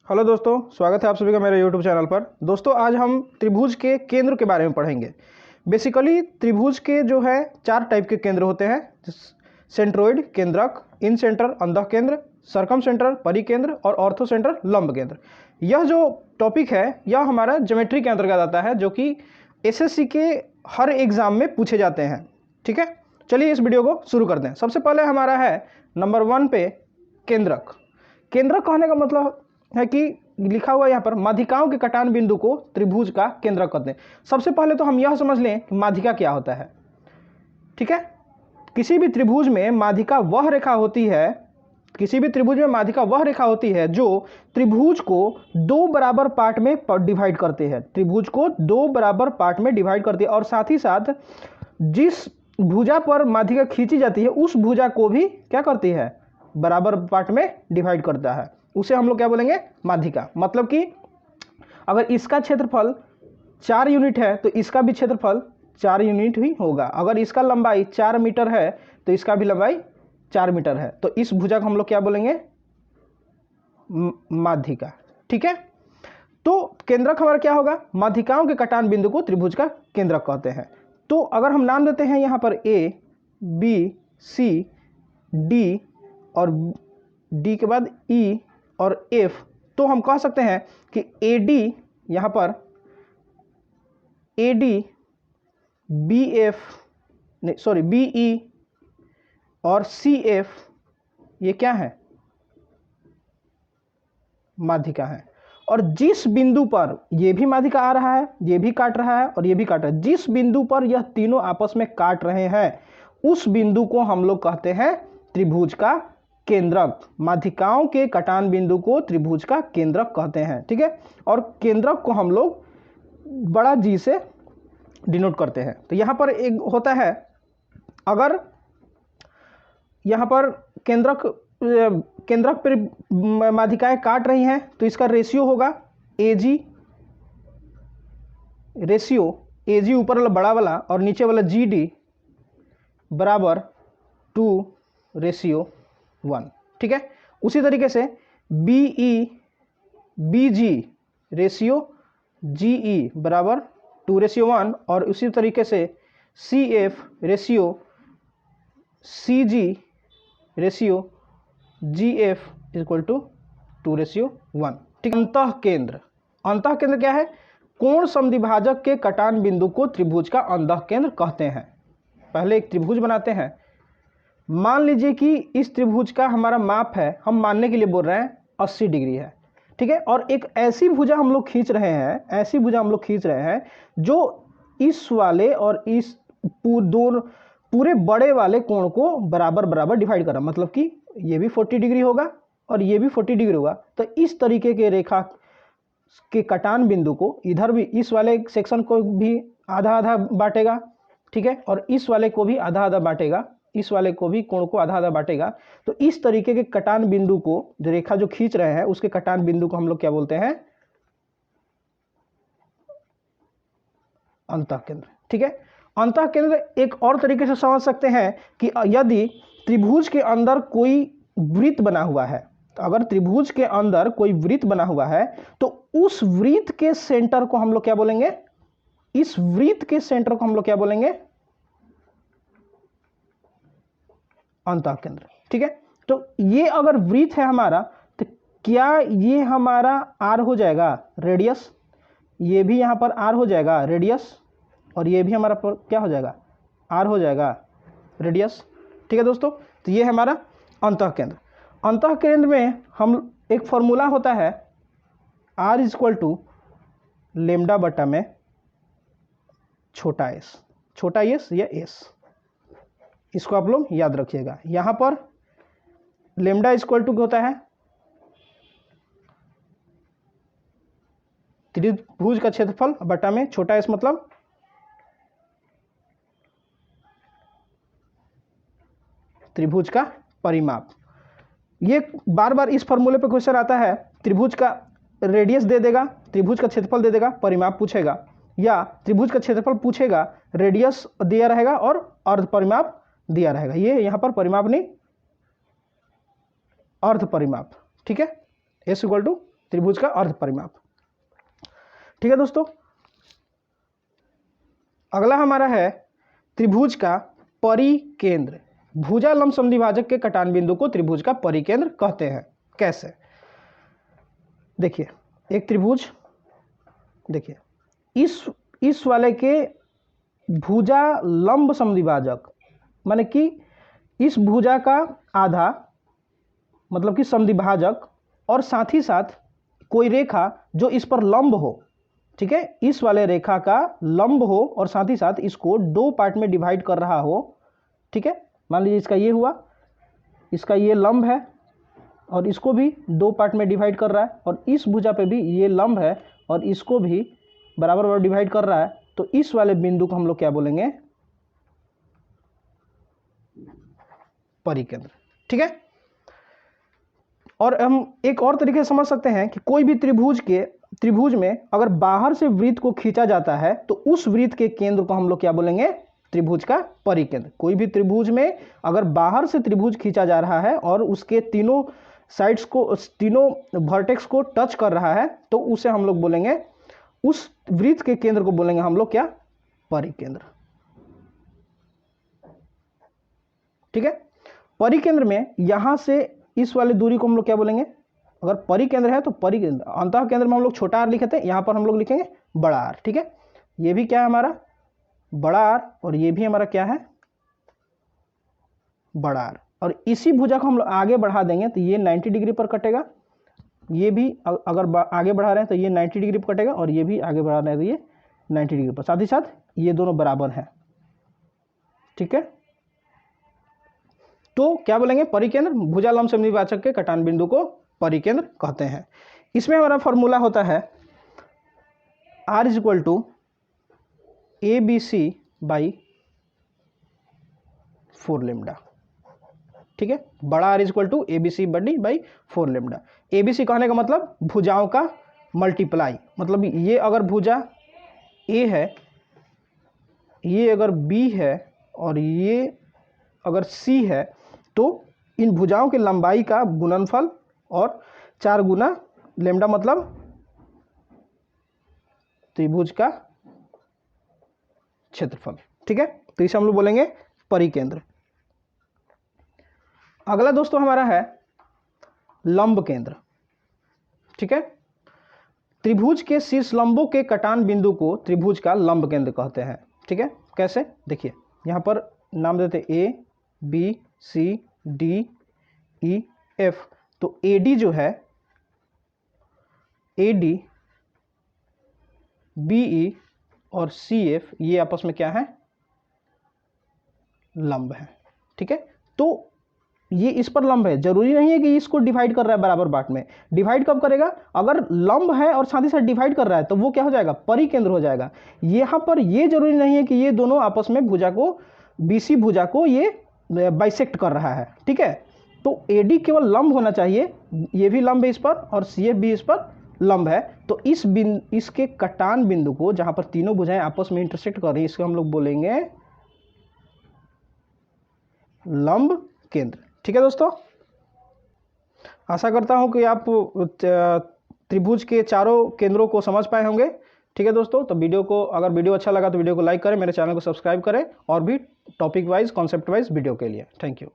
Hello दोस्तों, स्वागत है आप सभी का मेरे यूट्यूब चैनल पर। दोस्तों आज हम त्रिभुज के केंद्र के बारे में पढ़ेंगे। बेसिकली त्रिभुज के जो है 4 टाइप के केंद्र होते हैं। सेंट्रोइड केंद्रक, इन सेंटर अंतः केंद्र, सर्कम सेंटर परिकेंद्र और ऑर्थो सेंटर लंब केंद्र। यह जो टॉपिक है यह हमारा ज्योमेट्री के अंतर्गत आता है, जो कि एसएससी के हर एग्जाम में पूछे जाते हैं। ठीक है, चलिए इस वीडियो को शुरू करते हैं। सबसे पहले हमारा है नंबर 1 पे केंद्रक। केंद्रक कहने का मतलब है कि लिखा हुआ यहाँ पर माध्यिकाओं के कटान बिंदु को त्रिभुज का केंद्रक कहते हैं। सबसे पहले तो हम यह समझ लें कि माध्यिका क्या होता है। ठीक है, किसी भी त्रिभुज में माध्यिका वह रेखा होती है, किसी भी त्रिभुज में माध्यिका वह रेखा होती है जो त्रिभुज को 2 बराबर पार्ट में डिवाइड करते हैं। त्रिभुज को 2 बराबर पार्ट में डिवाइड करती है और साथ ही साथ जिस भुजा पर माध्यिका खींची जाती है उस भुजा को भी क्या करती है, बराबर पार्ट में डिवाइड करता है। उसे हम लोग क्या बोलेंगे, माध्यिका। मतलब कि अगर इसका क्षेत्रफल 4 यूनिट है तो इसका भी क्षेत्रफल 4 यूनिट ही होगा। अगर इसका लंबाई 4 मीटर है तो इसका भी लंबाई 4 मीटर है, तो इस भुजा को हम लोग क्या बोलेंगे, माध्यिका। ठीक है, तो केंद्रक हमारा क्या होगा, माध्यिकाओं के कटान बिंदु को त्रिभुज का केंद्रक कहते हैं। तो अगर हम नाम देते हैं यहाँ पर ए बी सी डी और डी के बाद ई और एफ, तो हम कह सकते हैं कि ए डी, यहाँ पर ए डी बी एफ नहीं सॉरी बी ई और सी एफ ये क्या है, माध्यिका है। और जिस बिंदु पर ये भी माध्यिका आ रहा है, ये भी काट रहा है और ये भी काट रहा है, जिस बिंदु पर यह तीनों आपस में काट रहे हैं उस बिंदु को हम लोग कहते हैं त्रिभुज का केंद्रक। माध्यिकाओं के कटान बिंदु को त्रिभुज का केंद्रक कहते हैं। ठीक है, और केंद्रक को हम लोग बड़ा जी से डिनोट करते हैं। तो यहाँ पर एक होता है, अगर यहाँ पर केंद्रक पर माध्यिकाएं काट रही हैं तो इसका रेशियो होगा एजी, रेशियो एजी ऊपर वाला बड़ा वाला और नीचे वाला जीडी बराबर 2:1। ठीक है, उसी तरीके से बीई बीजी रेशियो जीई बराबर 2:1 और उसी तरीके से CF ratio CG ratio GF equal to 2:1। ठीक, अंतः केंद्र। अंतः केंद्र क्या है, कोण समद्विभाजक के कटान बिंदु को त्रिभुज का अंतः केंद्र कहते हैं। पहले एक त्रिभुज बनाते हैं। मान लीजिए कि इस त्रिभुज का हमारा माप है, हम मानने के लिए बोल रहे हैं 80 डिग्री है। ठीक है, और एक ऐसी भुजा हम लोग खींच रहे हैं, ऐसी भुजा हम लोग खींच रहे हैं जो इस वाले और इस दोनों पूरे बड़े वाले कोण को बराबर बराबर डिवाइड कर रहा है। मतलब कि ये भी 40 डिग्री होगा और ये भी 40 डिग्री होगा। तो इस तरीके के रेखा के कटान बिंदु को इधर भी इस वाले सेक्शन को भी आधा आधा बांटेगा। ठीक है, और इस वाले को भी आधा आधा बांटेगा, इस वाले को भी कोण को आधा आधा बांटेगा। तो इस तरीके के कटान बिंदु को, जो रेखा जो खींच रहे हैं उसके कटान बिंदु को हम लोग क्या बोलते हैं, अंतः केंद्र। ठीक है, अंतः केंद्र एक और तरीके से समझ सकते हैं कि यदि त्रिभुज के अंदर कोई वृत्त बना हुआ है, तो अगर त्रिभुज के अंदर कोई वृत्त बना हुआ है तो उस वृत्त के सेंटर को हम लोग क्या बोलेंगे, इस वृत्त के सेंटर को हम लोग क्या बोलेंगे, अंतः केंद्र। ठीक है, तो ये अगर वृत्त है हमारा तो क्या ये हमारा आर हो जाएगा, रेडियस, ये भी यहाँ पर आर हो जाएगा रेडियस, और ये भी हमारा पर क्या हो जाएगा, आर हो जाएगा रेडियस। ठीक है दोस्तों, तो ये हमारा अंतः केंद्र। अंतः केंद्र में हम एक फॉर्मूला होता है आर इक्वल टू लेमडा बटा में छोटा एस, छोटा एस या एस, इसको आप लोग याद रखिएगा। यहाँ पर लेमडा इक्वल टू होता है त्रिभुज का क्षेत्रफल बटा में छोटा एस मतलब त्रिभुज का परिमाप। ये बार बार इस फॉर्मूले पे क्वेश्चन आता है, त्रिभुज का रेडियस दे देगा, त्रिभुज का क्षेत्रफल दे देगा, परिमाप पूछेगा, या त्रिभुज का क्षेत्रफल पूछेगा, रेडियस दिया रहेगा और अर्ध परिमाप दिया रहेगा। ये यहाँ पर परिमाप नहीं, अर्ध परिमाप। ठीक है, एस इक्वल टू त्रिभुज का अर्ध परिमाप। ठीक है दोस्तों, अगला हमारा है त्रिभुज का परिकेंद्र। भुजा लंब समद्विभाजक के कटान बिंदु को त्रिभुज का परिकेंद्र कहते हैं। कैसे? देखिए, एक त्रिभुज, देखिए इस वाले के भुजा लंब समद्विभाजक माने कि इस भुजा का आधा मतलब कि समद्विभाजक, और साथ ही साथ कोई रेखा जो इस पर लंब हो, ठीक है, इस वाले रेखा का लंब हो और साथ ही साथ इसको दो पार्ट में डिवाइड कर रहा हो। ठीक है, मान लीजिए इसका ये हुआ, इसका ये लंब है और इसको भी दो पार्ट में डिवाइड कर रहा है, और इस भुजा पे भी ये लंब है और इसको भी बराबर बराबर डिवाइड कर रहा है। तो इस वाले बिंदु को हम लोग क्या बोलेंगे? परिकेंद्र। ठीक है, और हम एक और तरीके से समझ सकते हैं कि कोई भी त्रिभुज में अगर बाहर से वृत्त को खींचा जाता है तो उस वृत्त के केंद्र को हम लोग क्या बोलेंगे? त्रिभुज का परिकेंद्र। कोई भी त्रिभुज में अगर बाहर से त्रिभुज खींचा जा रहा है और उसके तीनों साइड्स को, तीनों वर्टेक्स को टच कर रहा है, तो उसे हम लोग बोलेंगे, उस वृत्त के केंद्र को बोलेंगे हम लोग क्या? परिकेंद्र। ठीक है, परिकेंद्र में यहां से इस वाली दूरी को हम लोग क्या बोलेंगे? अगर परिकेंद्र है तो परिकेंद्र, अंतः केंद्र में हम लोग छोटा आर लिखे थे, यहां पर हम लोग लिखेंगे बड़ा आर। ठीक है, ये भी क्या है हमारा? बड़ा आर, और ये भी हमारा क्या है? बड़ा आर। और इसी भुजा को हम लोग आगे बढ़ा देंगे तो ये 90 डिग्री पर कटेगा, ये भी अगर आगे बढ़ा रहे हैं तो ये 90 डिग्री पर कटेगा, और ये भी आगे बढ़ा रहे हैं तो ये 90 डिग्री पर, साथ ही साथ ये दोनों बराबर हैं। ठीक है, तो क्या बोलेंगे? परिकेंद्र। भुजा लंब समद्विभाजक के कटान बिंदु को परिकेंद्र कहते हैं। इसमें हमारा फॉर्मूला होता है R = ABC by 4 लैम्डा। ठीक है, बड़ा R = ABC by 4 lambda. ABC कहने का मतलब भुजाओं का मल्टीप्लाई, मतलब ये अगर भुजा A है, ये अगर B है और ये अगर C है, तो इन भुजाओं की लंबाई का गुणनफल और 4 गुना लैम्डा, मतलब त्रिभुज का क्षेत्रफल। ठीक है, तो इसे हम लोग बोलेंगे परिकेंद्र। अगला दोस्तों हमारा है लंब केंद्र। ठीक है, त्रिभुज के शीर्ष लंबों के कटान बिंदु को त्रिभुज का लंब केंद्र कहते हैं। ठीक है, कैसे? देखिए, यहां पर नाम देते A B C D E F। तो AD जो है, AD BE और CF ये आपस में क्या है? लंब है। ठीक है, तो ये इस पर लंब है, जरूरी नहीं है कि इसको डिवाइड कर रहा है बराबर बांट में। डिवाइड कब करेगा? अगर लंब है और साथ ही साथ डिवाइड कर रहा है तो वो क्या हो जाएगा? परिकेंद्र हो जाएगा। यहां पर ये जरूरी नहीं है कि ये दोनों आपस में भुजा को, BC भुजा को ये बाइसेक्ट कर रहा है। ठीक है, तो AD केवल लंब होना चाहिए, ये भी लंब है इस पर और CF भी इस पर लंब है। तो इसके कटान बिंदु को, जहां पर तीनों भुजाएं आपस में इंटरसेक्ट कर रही है, इसको हम लोग बोलेंगे लंब केंद्र। ठीक है दोस्तों, आशा करता हूं कि आप त्रिभुज के चारों केंद्रों को समझ पाए होंगे। ठीक है दोस्तों, तो अगर वीडियो अच्छा लगा तो वीडियो को लाइक करें, मेरे चैनल को सब्सक्राइब करें, और भी topic wise, concept wise video के लिए। Thank you.